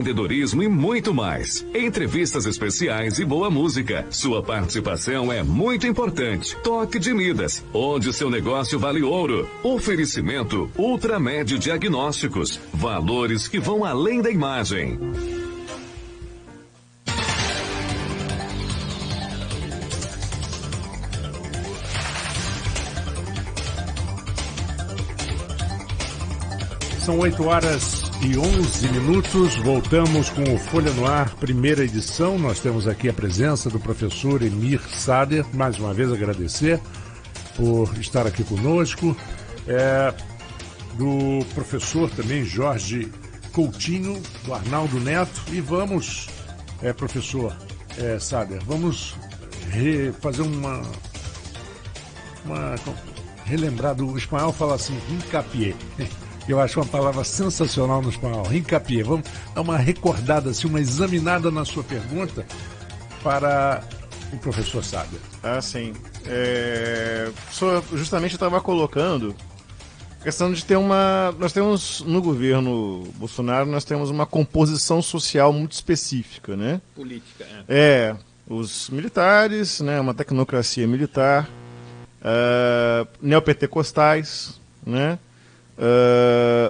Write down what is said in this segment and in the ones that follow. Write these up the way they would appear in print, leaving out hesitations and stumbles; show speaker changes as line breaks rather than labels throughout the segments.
Empreendedorismo e muito mais. Entrevistas especiais e boa música. Sua participação é muito importante. Toque de Midas, onde seu negócio vale ouro. Oferecimento Ultramédio Diagnósticos. Valores que vão além da imagem.
São 8h11. Voltamos com o Folha no Ar, primeira edição. Nós temos aqui a presença do professor Emir Sader. Mais uma vez agradecer por estar aqui conosco. Do professor também Jorge Coutinho, do Arnaldo Neto. E vamos, professor Sader, vamos fazer relembrar do espanhol, fala assim, hincapié. Eu acho uma palavra sensacional no espanhol, hincapié. Vamos dar uma recordada, assim, uma examinada na sua pergunta para o professor Sader.
Sim. Justamente eu estava colocando a questão de ter nós temos, no governo Bolsonaro, nós temos uma composição social muito específica, né?
Política,
os militares, né? Uma tecnocracia militar, neopentecostais, né?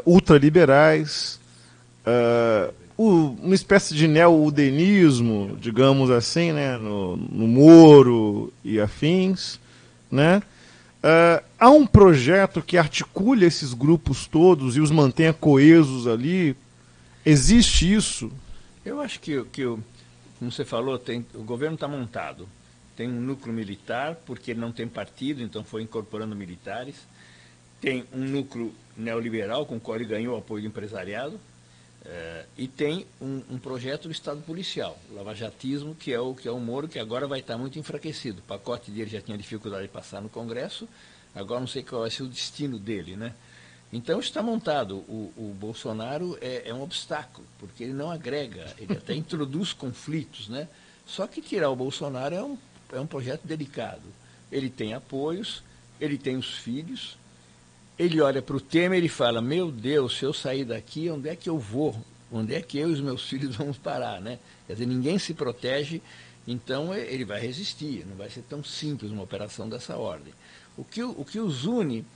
Ultraliberais, uma espécie de neo-udenismo, digamos assim, né, no Moro e afins, né? Há um projeto que articule esses grupos todos e os mantenha coesos ali? Existe isso?
Eu acho que como você falou, o governo está montado. Tem um núcleo militar, porque ele não tem partido, então foi incorporando militares. Tem um núcleo neoliberal, com o qual ele ganhou o apoio do empresariado, e tem um projeto do Estado policial, o lavajatismo, que é o Moro, que agora vai estar muito enfraquecido. O pacote dele já tinha dificuldade de passar no Congresso, agora não sei qual vai ser o destino dele, né? Então está montado. O Bolsonaro é um obstáculo, porque ele não agrega, ele até introduz conflitos, né? Só que tirar o Bolsonaro é um projeto delicado. Ele tem apoios, ele tem os filhos. Ele olha para o Temer e fala, meu Deus, se eu sair daqui, onde é que eu vou? Onde é que eu e os meus filhos vamos parar, né? Quer dizer, ninguém se protege, então ele vai resistir, não vai ser tão simples uma operação dessa ordem. O que os une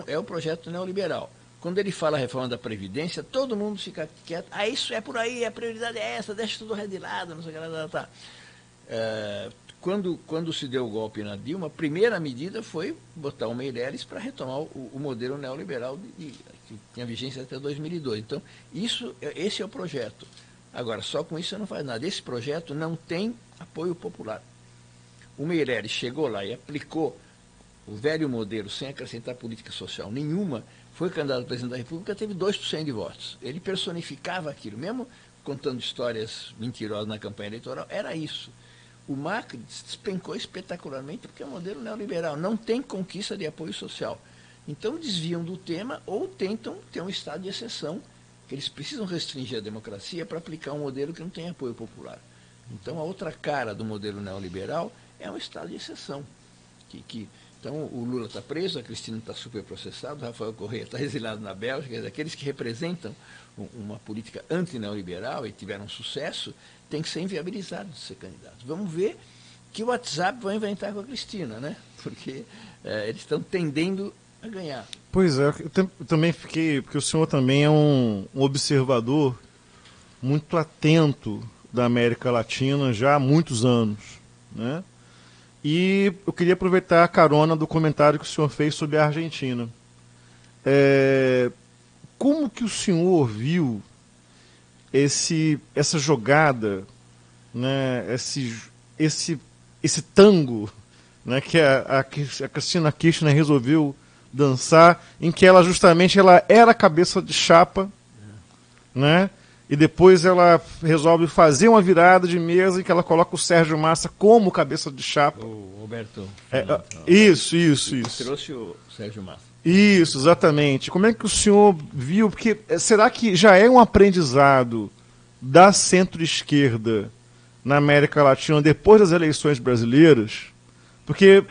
é o projeto neoliberal. Quando ele fala a reforma da Previdência, todo mundo fica quieto, isso é por aí, a prioridade é essa, deixa tudo de lado, não sei o que lá, tá. Quando se deu o golpe na Dilma, a primeira medida foi botar o Meirelles para retomar o modelo neoliberal que tinha vigência até 2002. Então, esse é o projeto. Agora, só com isso você não faz nada. Esse projeto não tem apoio popular. O Meirelles chegou lá e aplicou o velho modelo sem acrescentar política social nenhuma, foi candidato a presidente da República, teve 2% de votos. Ele personificava aquilo, mesmo contando histórias mentirosas na campanha eleitoral, era isso. O Macri despencou espetacularmente porque é um modelo neoliberal, não tem conquista de apoio social. Então desviam do tema ou tentam ter um estado de exceção, que eles precisam restringir a democracia para aplicar um modelo que não tem apoio popular. Então a outra cara do modelo neoliberal é um estado de exceção. Então o Lula está preso, a Cristina está super processada, o Rafael Correia está exilado na Bélgica, aqueles que representam uma política anti-neoliberal e tiveram sucesso, tem que ser inviabilizado de ser candidato. Vamos ver que o WhatsApp vai inventar com a Cristina, né? Porque eles estão tendendo a ganhar.
Pois é, eu também fiquei, porque o senhor também é um observador muito atento da América Latina já há muitos anos, né? E eu queria aproveitar a carona do comentário que o senhor fez sobre a Argentina. Como que o senhor viu essa jogada, né, esse tango, né, que a Cristina Kirchner resolveu dançar, em que ela era cabeça de chapa, né, e depois ela resolve fazer uma virada de mesa em que ela coloca o Sérgio Massa como cabeça de chapa.
O Roberto.
Isso.
Trouxe o Sérgio Massa.
Isso, exatamente. Como é que o senhor viu? Porque será que já é um aprendizado da centro-esquerda na América Latina depois das eleições brasileiras? Porque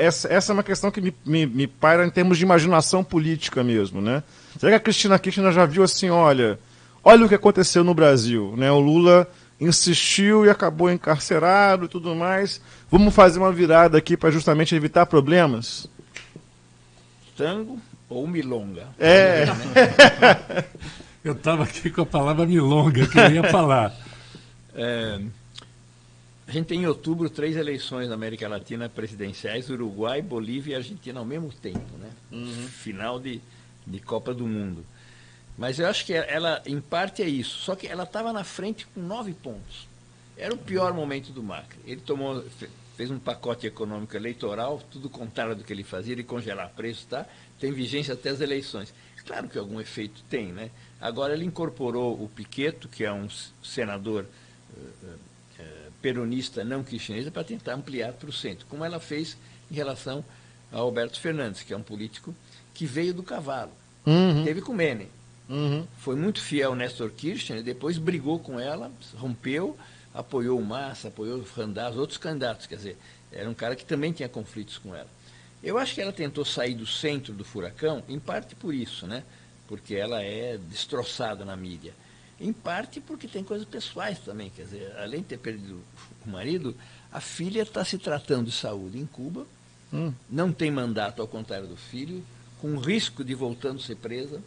essa é uma questão que me paira em termos de imaginação política mesmo, né? Será que a Cristina Kirchner já viu assim, olha, olha o que aconteceu no Brasil, né? O Lula insistiu e acabou encarcerado e tudo mais. Vamos fazer uma virada aqui para justamente evitar problemas?
Tango ou milonga?
É.
Eu estava aqui com a palavra milonga, que eu ia falar.
A gente tem em outubro 3 eleições na América Latina presidenciais, Uruguai, Bolívia e Argentina ao mesmo tempo, né? Final de Copa do Mundo. Mas eu acho que ela, em parte, é isso. Só que ela estava na frente com 9 pontos. Era o pior momento do Macri. Ele fez um pacote econômico eleitoral, tudo contrário do que ele fazia, ele congelar preço, tá? Tem vigência até as eleições. Claro que algum efeito tem, né? Agora ele incorporou o Pichetto, que é um senador peronista não kirchnerista, para tentar ampliar para o centro, como ela fez em relação a Alberto Fernandes, que é um político que veio do cavalo. Teve com Menem. Foi muito fiel ao Néstor Kirchner, depois brigou com ela, rompeu, apoiou o Massa, apoiou o Randazzo, outros candidatos, quer dizer, era um cara que também tinha conflitos com ela. Eu acho que ela tentou sair do centro do furacão, em parte por isso, né? Porque ela é destroçada na mídia. Em parte porque tem coisas pessoais também, quer dizer, além de ter perdido o marido, a filha está se tratando de saúde em Cuba, não tem mandato ao contrário do filho, com risco de voltando a ser presa.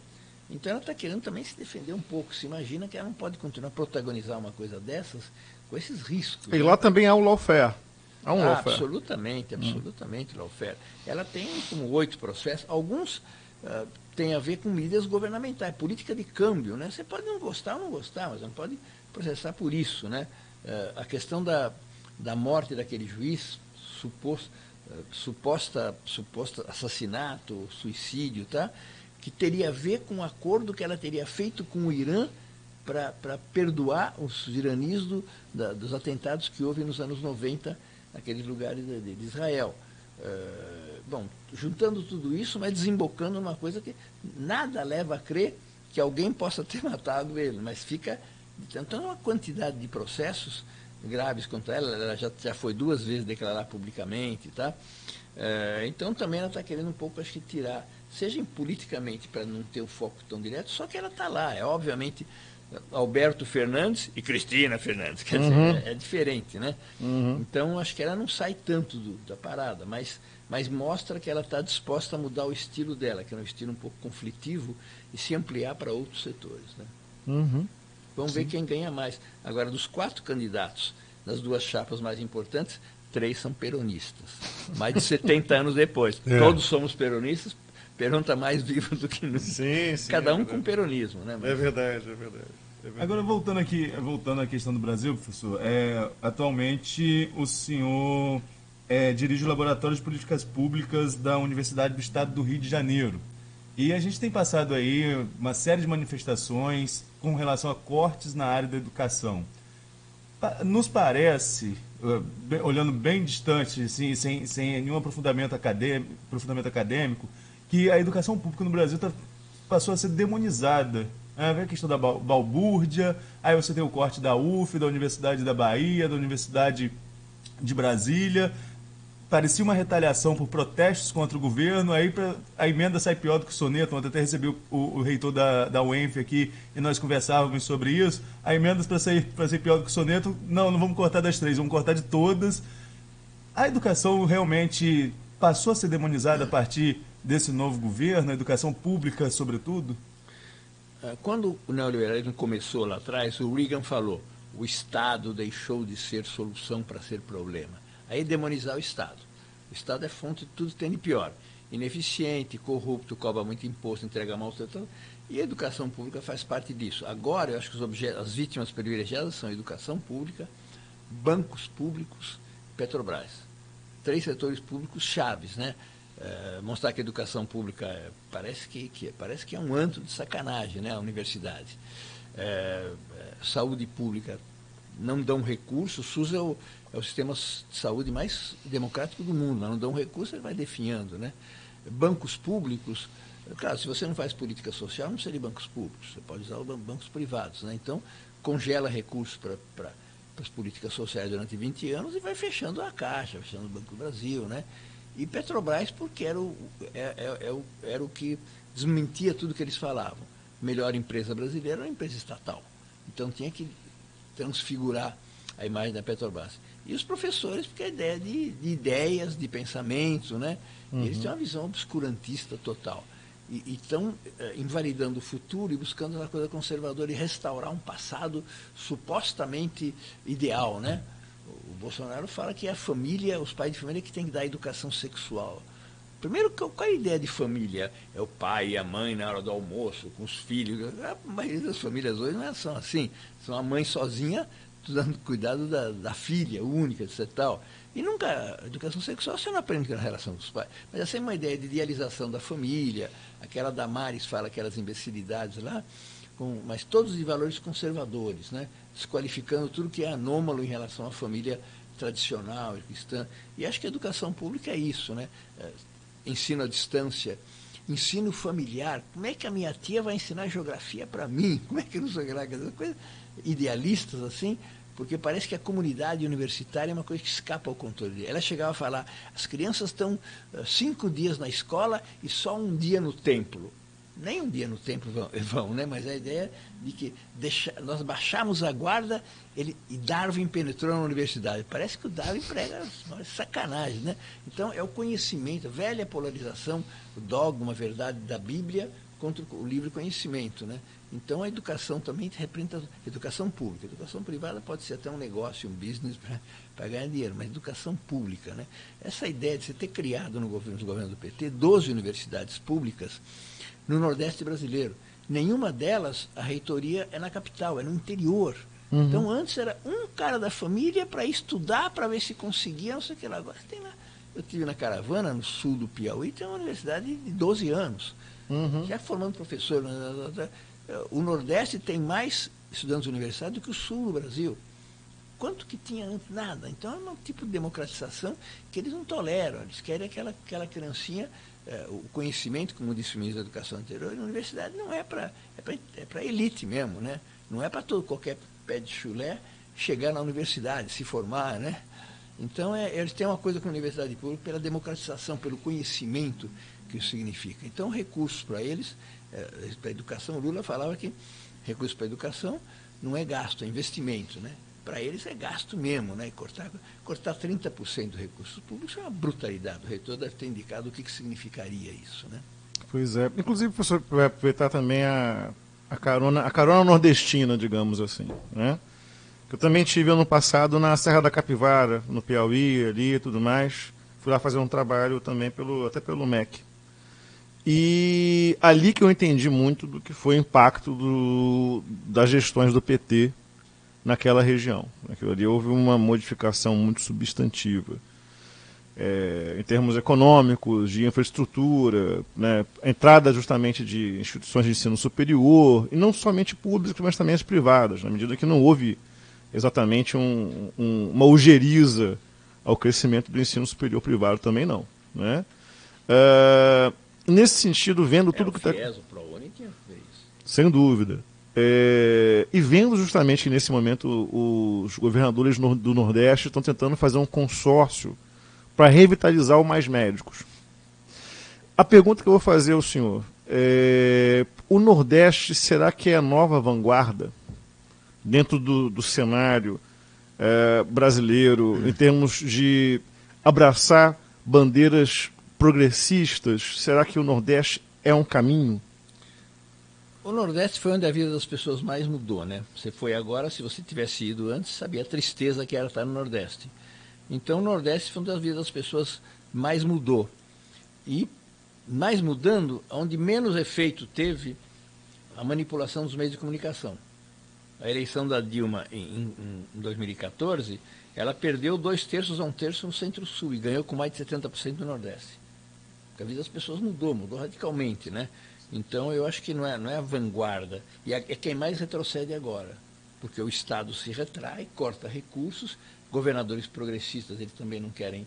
Então ela está querendo também se defender um pouco. Se imagina que ela não pode continuar a protagonizar uma coisa dessas com esses riscos.
E lá também há o lawfare. Há um lawfare.
Absolutamente, lawfare. Ela tem como 8 processos, alguns têm a ver com medidas governamentais, política de câmbio, né? Você pode não gostar ou não gostar, mas não pode processar por isso, né? A questão da morte daquele juiz, suposto assassinato, suicídio, tá? Que teria a ver com um acordo que ela teria feito com o Irã para perdoar os iraníes dos atentados que houve nos anos 90 naqueles lugares de Israel. Bom, juntando tudo isso, mas desembocando numa coisa que nada leva a crer que alguém possa ter matado ele, mas fica... Então, uma quantidade de processos graves contra ela já foi 2 vezes declarar publicamente, tá? Então, também ela está querendo um pouco, acho que, tirar, seja politicamente, para não ter um foco tão direto, só que ela está lá, obviamente... Alberto Fernandes e Cristina Fernandes, quer dizer, é diferente, né? Então, acho que ela não sai tanto da parada, mas mostra que ela está disposta a mudar o estilo dela, que é um estilo um pouco conflitivo, e se ampliar para outros setores, né? Vamos ver quem ganha mais. Agora, dos 4 candidatos, das 2 chapas mais importantes, 3 são peronistas, mais de 70 anos depois. Todos somos peronistas. Perón está mais vivo do que nunca.
Sim,
Cada um com peronismo, né?
É verdade.
Agora, voltando à questão do Brasil, professor, atualmente o senhor dirige o Laboratório de Políticas Públicas da Universidade do Estado do Rio de Janeiro. E a gente tem passado aí uma série de manifestações com relação a cortes na área da educação. Nos parece, olhando bem distante, assim, sem nenhum aprofundamento acadêmico, que a educação pública no Brasil passou a ser demonizada. Vem a questão da balbúrdia, aí você tem o corte da UF, da Universidade da Bahia, da Universidade de Brasília. Parecia uma retaliação por protestos contra o governo, aí a emenda sai pior do que o soneto. Ontem até recebi o reitor da UENF aqui e nós conversávamos sobre isso. A emenda para ser pior do que o soneto, não vamos cortar das 3, vamos cortar de todas. A educação realmente passou a ser demonizada a partir desse novo governo, a educação pública, sobretudo?
Quando o neoliberalismo começou lá atrás, o Reagan falou: o Estado deixou de ser solução para ser problema. Aí demonizar o Estado. O Estado é fonte de tudo que tem de pior. Ineficiente, corrupto, cobra muito imposto, entrega mal o setor. E a educação pública faz parte disso. Agora, eu acho que as vítimas privilegiadas são a educação pública, bancos públicos, Petrobras. 3 setores públicos chaves, né? Mostrar que a educação pública parece que é um antro de sacanagem, né? A universidade. Saúde pública não dão recurso. O SUS é o sistema de saúde mais democrático do mundo, mas não dão recurso, ele vai definhando, né? Bancos públicos, claro, se você não faz política social, não precisa de bancos públicos, você pode usar os bancos privados, né? Então, congela recursos para as políticas sociais durante 20 anos e vai fechando a Caixa, fechando o Banco do Brasil, né? E Petrobras, porque era o que desmentia tudo que eles falavam. melhor empresa brasileira era uma empresa estatal. Então tinha que transfigurar a imagem da Petrobras. E os professores, porque a ideia de ideias, de pensamento, né? E eles têm uma visão obscurantista total. E estão invalidando o futuro e buscando uma coisa conservadora e restaurar um passado supostamente ideal, né? O Bolsonaro fala que é a família, os pais de família que têm que dar educação sexual. Primeiro, qual é a ideia de família? É o pai e a mãe na hora do almoço, com os filhos. A maioria das famílias hoje não são assim. São a mãe sozinha, dando cuidado da filha única, etc. Tal. E nunca, a educação sexual você não aprende na relação com os pais. Mas essa é uma ideia de idealização da família, aquela Damares fala aquelas imbecilidades lá, mas todos de valores conservadores, né? Desqualificando tudo que é anômalo em relação à família tradicional e cristã. E acho que a educação pública é isso, né? Ensino à distância, ensino familiar. Como é que a minha tia vai ensinar geografia para mim? Como é que não sou coisas idealistas assim? Porque parece que a comunidade universitária é uma coisa que escapa ao controle. Ela chegava a falar, as crianças estão 5 dias na escola e só um dia no templo. Nem um dia no templo vão, né? Mas a ideia de que nós baixamos a guarda e Darwin penetrou na universidade. Parece que o Darwin prega sacanagem, né? Então é o conhecimento, a velha polarização, o dogma, a verdade da Bíblia contra o livre conhecimento, né? Então a educação também representa educação pública. A educação privada pode ser até um negócio, um business para ganhar dinheiro, mas educação pública, né? Essa ideia de você ter criado no governo do PT 12 universidades públicas no Nordeste brasileiro. Nenhuma delas, a reitoria é na capital, é no interior. Então antes era um cara da família para estudar, para ver se conseguia, não sei o que lá. Agora tem lá. Eu estive na Caravana, no sul do Piauí, tem uma universidade de 12 anos. Já formando professor. O Nordeste tem mais estudantes universitários do que o Sul do Brasil. Quanto que tinha antes? Nada. Então é um tipo de democratização que eles não toleram. Eles querem aquela criancinha, o conhecimento, como disse o ministro da Educação anterior, na universidade não é para elite mesmo, né? Não é para qualquer pé de chulé chegar na universidade, se formar, né? Então eles têm uma coisa com a universidade pública pela democratização, pelo conhecimento que isso significa. Então recursos para eles, para a educação, o Lula falava que recursos para a educação não é gasto, é investimento, né? Para eles é gasto mesmo, né? Cortar 30% dos recursos públicos é uma brutalidade. O reitor deve ter indicado o que significaria isso, né?
Pois é. Inclusive, professor, vai aproveitar também a carona nordestina, digamos assim, né? Que eu também tive ano passado na Serra da Capivara, no Piauí, ali e tudo mais. Fui lá fazer um trabalho também até pelo MEC. E ali que eu entendi muito do que foi o impacto das gestões do PT naquela região. Naquilo ali houve uma modificação muito substantiva. Em termos econômicos, de infraestrutura, né, entrada justamente de instituições de ensino superior, e não somente públicas, mas também as privadas, na medida que não houve exatamente uma ojeriza ao crescimento do ensino superior privado também não. Né? Nesse sentido, vendo tudo que está...
O ProUni tinha feito isso.
Sem dúvida. E vendo justamente que nesse momento os governadores do Nordeste estão tentando fazer um consórcio para revitalizar o Mais Médicos. A pergunta que eu vou fazer ao senhor o Nordeste será que é a nova vanguarda dentro do cenário brasileiro em termos de abraçar bandeiras progressistas? Será que o Nordeste é um caminho?
O Nordeste foi onde a vida das pessoas mais mudou, né? Você foi agora, se você tivesse ido antes, sabia a tristeza que era estar no Nordeste. Então o Nordeste foi onde a vida das pessoas mais mudou. E mais mudando, onde menos efeito teve a manipulação dos meios de comunicação. A eleição da Dilma em 2014, ela perdeu 2/3 a 1/3 no Centro-Sul e ganhou com mais de 70% no Nordeste. Porque a vida das pessoas mudou radicalmente, né? Então eu acho que não é a vanguarda, e é quem mais retrocede agora, porque o Estado se retrai, corta recursos, governadores progressistas eles também não querem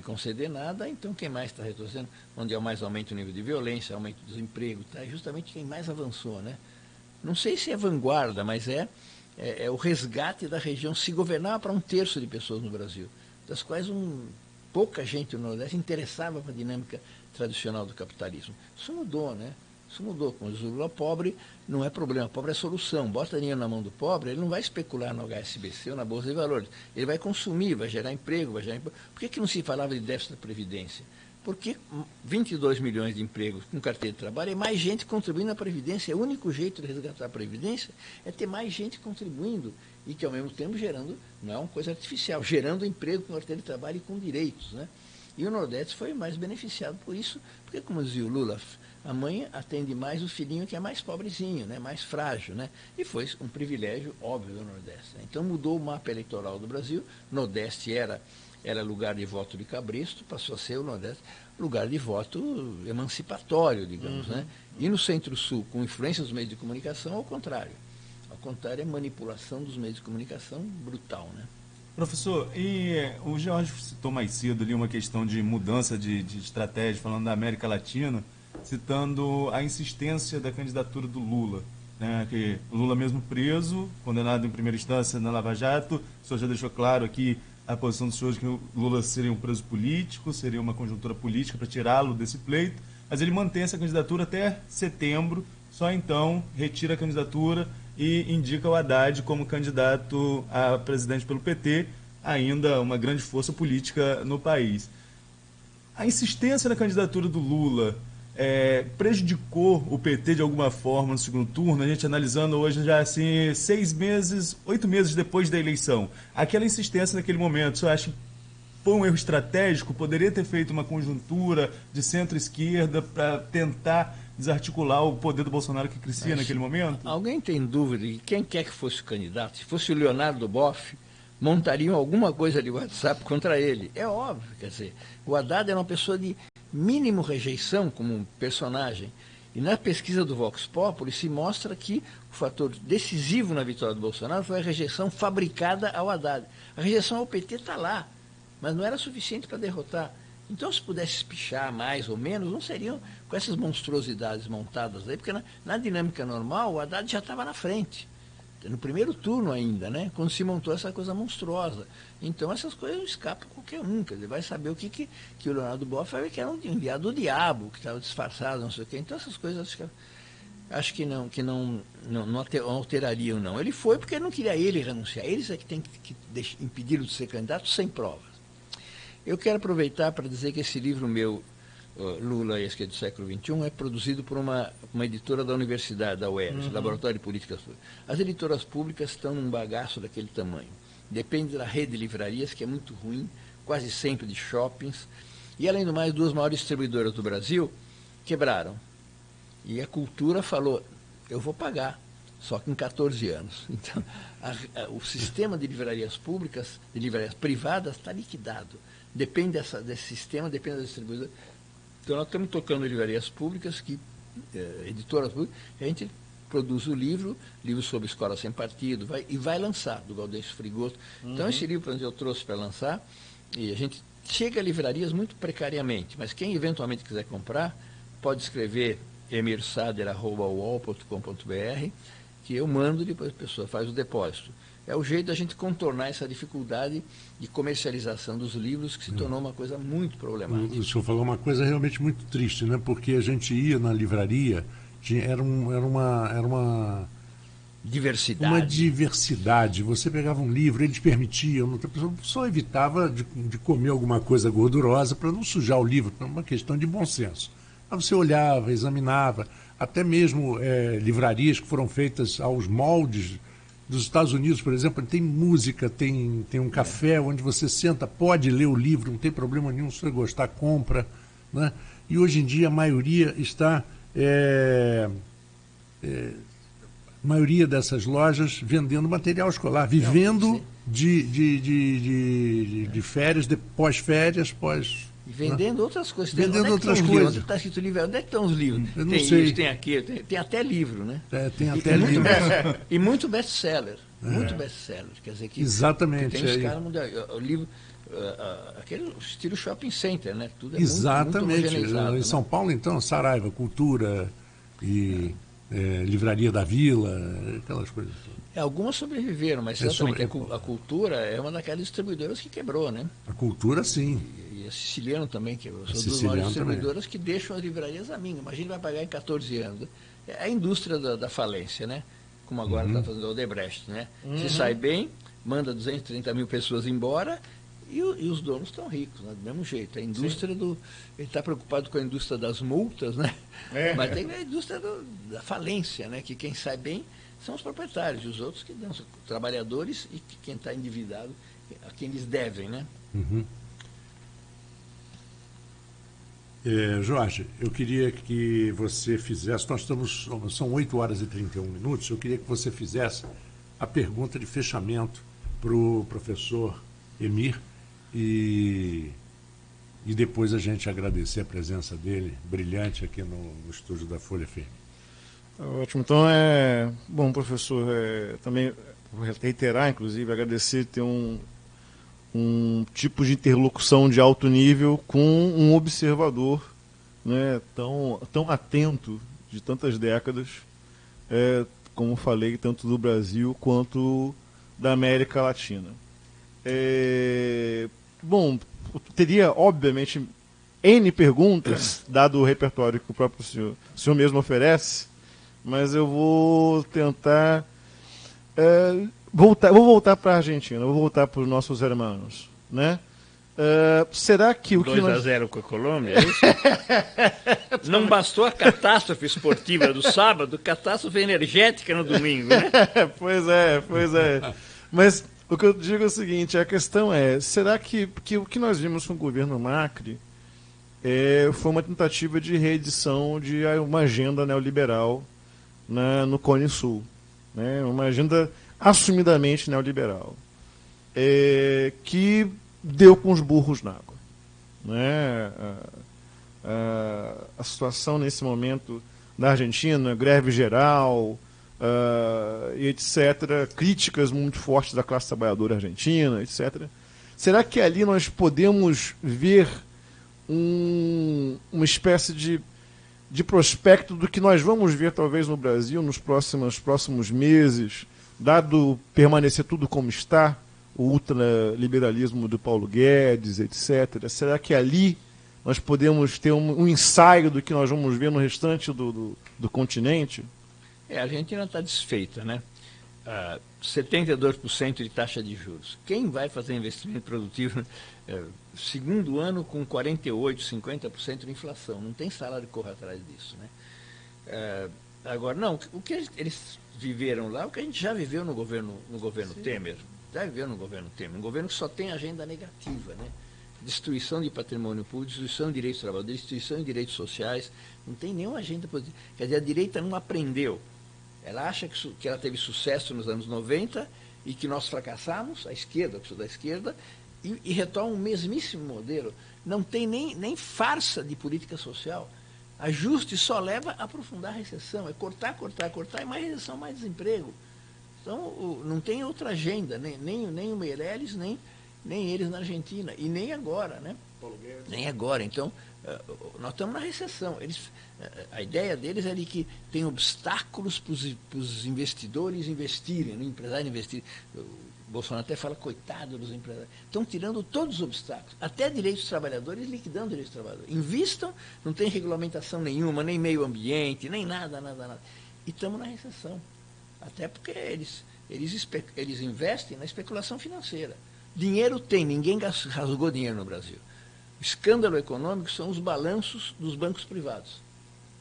conceder nada, então quem mais está retrocedendo, onde há mais aumento do nível de violência, aumento do desemprego, tá? É justamente quem mais avançou, né? Não sei se é vanguarda, mas é o resgate da região. Se governava para 1/3 de pessoas no Brasil, das quais pouca gente no Nordeste interessava para a dinâmica tradicional do capitalismo. Isso mudou, né? Isso mudou. Com o Lula, pobre não é problema, pobre é solução. Bota dinheiro na mão do pobre, ele não vai especular no HSBC ou na Bolsa de Valores. Ele vai consumir, vai gerar emprego, vai gerar emprego. Por que não se falava de déficit da Previdência? Porque 22 milhões de empregos com carteira de trabalho é mais gente contribuindo na Previdência. O único jeito de resgatar a Previdência é ter mais gente contribuindo e que, ao mesmo tempo, gerando, não é uma coisa artificial, gerando emprego com carteira de trabalho e com direitos, né? E o Nordeste foi mais beneficiado por isso, porque, como dizia o Lula, a mãe atende mais o filhinho que é mais pobrezinho, né, mais frágil, né? E foi um privilégio óbvio do Nordeste, né? Então mudou o mapa eleitoral do Brasil. Nordeste era lugar de voto de cabresto, passou a ser o Nordeste lugar de voto emancipatório, digamos, né? E no Centro-Sul, com influência dos meios de comunicação, ao contrário. Ao contrário, é manipulação dos meios de comunicação brutal, né?
Professor, e o George citou mais cedo ali uma questão de mudança de estratégia, falando da América Latina, citando a insistência da candidatura do Lula, né? Que o Lula mesmo preso, condenado em primeira instância na Lava Jato, o senhor já deixou claro aqui a posição do senhor de que o Lula seria um preso político, seria uma conjuntura política para tirá-lo desse pleito, mas ele mantém essa candidatura até setembro, só então retira a candidatura e indica o Haddad como candidato a presidente pelo PT, ainda uma grande força política no país. A insistência na candidatura do Lula prejudicou o PT de alguma forma no segundo turno? A gente analisando hoje já assim 8 meses depois da eleição. Aquela insistência naquele momento, o senhor acha que foi um erro estratégico? Poderia ter feito uma conjuntura de centro-esquerda para tentar desarticular o poder do Bolsonaro que crescia naquele momento?
Alguém tem dúvida de quem quer que fosse o candidato? Se fosse o Leonardo Boff, montariam alguma coisa de WhatsApp contra ele. É óbvio, quer dizer, o Haddad era uma pessoa de mínimo rejeição como personagem. E na pesquisa do Vox Populi se mostra que o fator decisivo na vitória do Bolsonaro foi a rejeição fabricada ao Haddad. A rejeição ao PT está lá, mas não era suficiente para derrotar. Então, se pudesse espichar mais ou menos, não seriam com essas monstruosidades montadas aí, porque na dinâmica normal o Haddad já estava na frente. No primeiro turno ainda, né? Quando se montou essa coisa monstruosa. Então essas coisas não escapam qualquer um, quer dizer, vai saber o que o Leonardo Boff vai ver que era um enviado do diabo, que estava disfarçado, não sei o quê. Então essas coisas acho que não alterariam, não. Ele foi porque não queria ele renunciar. Eles é que tem que impedi-lo de ser candidato sem provas. Eu quero aproveitar para dizer que esse livro meu, Lula e a Esquerda do Século XXI, é produzido por uma editora da Universidade, da UERJ, Laboratório de Políticas Públicas. As editoras públicas estão num bagaço daquele tamanho. Depende da rede de livrarias, que é muito ruim, quase sempre de shoppings. E, além do mais, 2 maiores distribuidoras do Brasil quebraram. E a Cultura falou, eu vou pagar, só que em 14 anos. Então, o sistema de livrarias públicas, de livrarias privadas, está liquidado. Depende desse sistema, depende da distribuidora. Então, nós estamos tocando livrarias públicas, editoras públicas, a gente produz o livro sobre Escola Sem Partido, vai lançar, do Gaudêncio Frigoto. Então, esse livro, por exemplo, eu trouxe para lançar, e a gente chega a livrarias muito precariamente, mas quem eventualmente quiser comprar, pode escrever emirsader@uol.com.br, que eu mando e depois a pessoa faz o depósito. É o jeito da gente contornar essa dificuldade de comercialização dos livros, que se tornou uma coisa muito problemática.
O senhor falou uma coisa realmente muito triste, né? Porque a gente ia na livraria, era uma
diversidade.
Uma diversidade. Você pegava um livro, eles permitiam, a pessoa só evitava de comer alguma coisa gordurosa para não sujar o livro, por uma questão de bom senso. Mas você olhava, examinava, até mesmo livrarias que foram feitas aos moldes dos Estados Unidos, por exemplo, tem música, tem um café onde você senta, pode ler o livro, não tem problema nenhum, se você gostar, compra, né? E hoje em dia a maioria está... maioria dessas lojas vendendo material escolar, vivendo de férias, de pós-férias,
E vendendo outras coisas.
Vendendo outras coisas.
Onde está escrito livro? Onde é que estão os livros?
Eu não
tem
sei.
Isso, tem aquilo, tem até livro, né?
Tem até livro.
E muito best-seller. Muito best-seller. Quer dizer que,
exatamente.
Que tem os caras mundiais. O livro, aquele estilo shopping center, né? Tudo é
exatamente.
muito
Em São Paulo, então, Saraiva, Cultura e Livraria da Vila, aquelas coisas todas.
Algumas sobreviveram, mas certamente a Cultura é uma daquelas distribuidoras que quebrou, né?
A Cultura, sim.
E a Siciliano também quebrou. São duas
Siciliano
maiores distribuidoras
também.
que deixam as livrarias a mim. Imagina, vai pagar em 14 anos. É a indústria da falência, né? Como agora está fazendo o Odebrecht, né? Se sai bem, manda 230 mil pessoas embora e os donos estão ricos, né? Do mesmo jeito. A indústria Ele está preocupado com a indústria das multas, né? Mas tem a indústria da falência, né? Que quem sai bem são os proprietários, e os outros que dão, os trabalhadores e quem está endividado, a quem eles devem, né?
Jorge, eu queria que você fizesse, são 8 horas e 31 minutos, eu queria que você fizesse a pergunta de fechamento para o professor Emir e depois a gente agradecer a presença dele, brilhante, aqui no estúdio da Folha FM.
Ótimo. Então, bom, professor, também vou reiterar, inclusive, agradecer ter um tipo de interlocução de alto nível com um observador, né, tão atento de tantas décadas, como falei, tanto do Brasil quanto da América Latina. Bom, teria, obviamente, N perguntas, dado o repertório que o próprio senhor mesmo oferece, mas eu vou tentar vou voltar para a Argentina, vou voltar para os nossos irmãos, né? Será que o
2-0 com a Colômbia, é isso? Não bastou a catástrofe esportiva do sábado, catástrofe energética no domingo, né?
Pois é. Mas o que eu digo é o seguinte, a questão será que o que nós vimos com o governo Macri foi uma tentativa de reedição de uma agenda neoliberal no Cone Sul, né? Uma agenda assumidamente neoliberal, que deu com os burros na água, né? A situação nesse momento da Argentina, greve geral, e etc., críticas muito fortes da classe trabalhadora argentina, etc. Será que ali nós podemos ver uma espécie de prospecto do que nós vamos ver talvez no Brasil nos próximos meses, dado permanecer tudo como está, o ultraliberalismo do Paulo Guedes, etc. Será que ali nós podemos ter um ensaio do que nós vamos ver no restante do continente?
A Argentina está desfeita, né? 72% de taxa de juros. Quem vai fazer investimento produtivo segundo ano com 48%, 50% de inflação? Não tem salário que corra atrás disso, né? Agora, não, o que eles viveram lá, o que a gente já viveu no governo Temer, já viveu no governo Temer, um governo que só tem agenda negativa, né? Destruição de patrimônio público, destruição de direitos trabalhadores, destruição de direitos sociais, não tem nenhuma agenda positiva. Quer dizer, a direita não aprendeu. Ela acha que ela teve sucesso nos anos 90 e que nós fracassamos, a esquerda, que sou da esquerda, e retoma o mesmíssimo modelo. Não tem nem farsa de política social. Ajuste só leva a aprofundar a recessão. É cortar, e mais recessão, mais desemprego. Então, não tem outra agenda, nem o Meirelles, nem eles na Argentina, e nem agora, né? Nem agora. Então, nós estamos na recessão. A ideia deles é de que tem obstáculos para os investidores investirem, no empresário investir. O Bolsonaro até fala, coitado dos empresários. Estão tirando todos os obstáculos, até direitos dos trabalhadores, liquidando direitos dos trabalhadores. Invistam, não tem regulamentação nenhuma, nem meio ambiente, nem nada. E estamos na recessão. Até porque eles investem na especulação financeira. Dinheiro tem, ninguém rasgou dinheiro no Brasil. O escândalo econômico são os balanços dos bancos privados.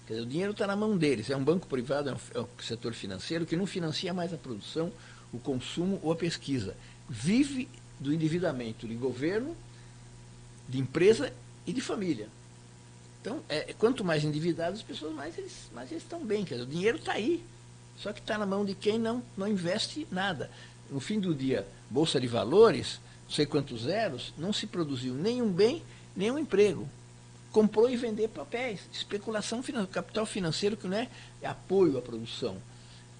Quer dizer, o dinheiro está na mão deles. É um banco privado, é um setor financeiro que não financia mais a produção, o consumo ou a pesquisa. Vive do endividamento de governo, de empresa e de família. Então, quanto mais endividadas as pessoas, mais eles estão bem. Quer dizer, o dinheiro está aí. Só que está na mão de quem não investe nada. No fim do dia, Bolsa de Valores, não sei quantos zeros, não se produziu nenhum bem, nenhum emprego. Comprou e vender papéis. Especulação financeira, capital financeiro que não é apoio à produção.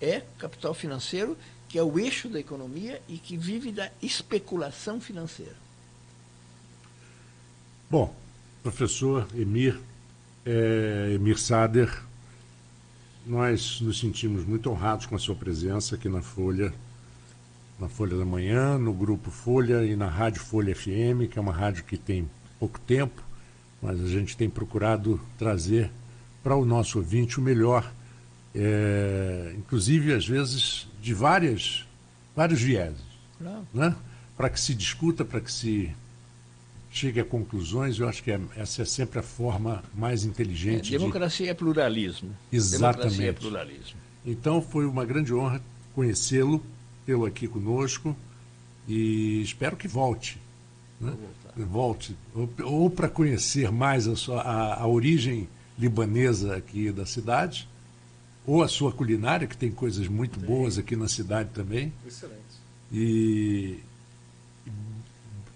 É capital financeiro que é o eixo da economia e que vive da especulação financeira.
Bom, professor Emir Sader, nós nos sentimos muito honrados com a sua presença aqui na Folha da Manhã, no Grupo Folha e na Rádio Folha FM, que é uma rádio que tem pouco tempo, mas a gente tem procurado trazer para o nosso ouvinte o melhor, inclusive, às vezes, de vários vieses, né? Para que se discuta, para que se chegue a conclusões. Eu acho que essa é sempre a forma mais inteligente.
Democracia é pluralismo.
Exatamente.
Democracia é pluralismo.
Então, foi uma grande honra conhecê-lo, tê-lo aqui conosco, e espero que volte. Né? Volte, ou para conhecer mais a origem libanesa aqui da cidade, ou a sua culinária, que tem coisas muito boas aqui na cidade também.
Excelente.
E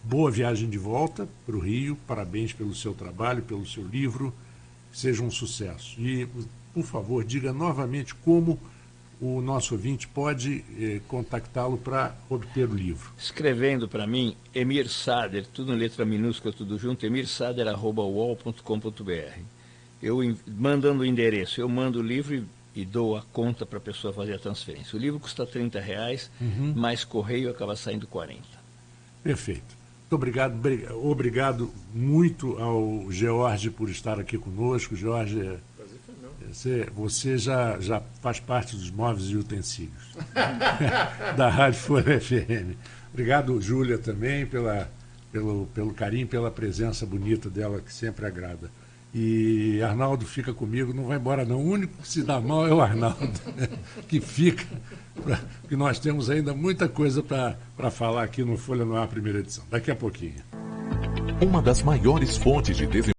boa viagem de volta para o Rio, parabéns pelo seu trabalho, pelo seu livro, seja um sucesso. E, por favor, diga novamente como o nosso ouvinte pode contactá-lo para obter o livro.
Escrevendo para mim, Emir Sader, tudo em letra minúscula, tudo junto, emirsader@uol.com.br. Eu, mandando o endereço, eu mando o livro e dou a conta para a pessoa fazer a transferência. O livro custa R$30, mais correio acaba saindo 40.
Perfeito. Muito obrigado muito ao George por estar aqui conosco. George, você já faz parte dos móveis e utensílios da Rádio Folha FM. Obrigado, Júlia, também, pelo carinho, pela presença bonita dela, que sempre agrada. E Arnaldo fica comigo, não vai embora não. O único que se dá mal é o Arnaldo, que fica, porque nós temos ainda muita coisa para falar aqui no Folha no Ar, primeira edição. Daqui a pouquinho.
Uma das maiores fontes de desenvolvimento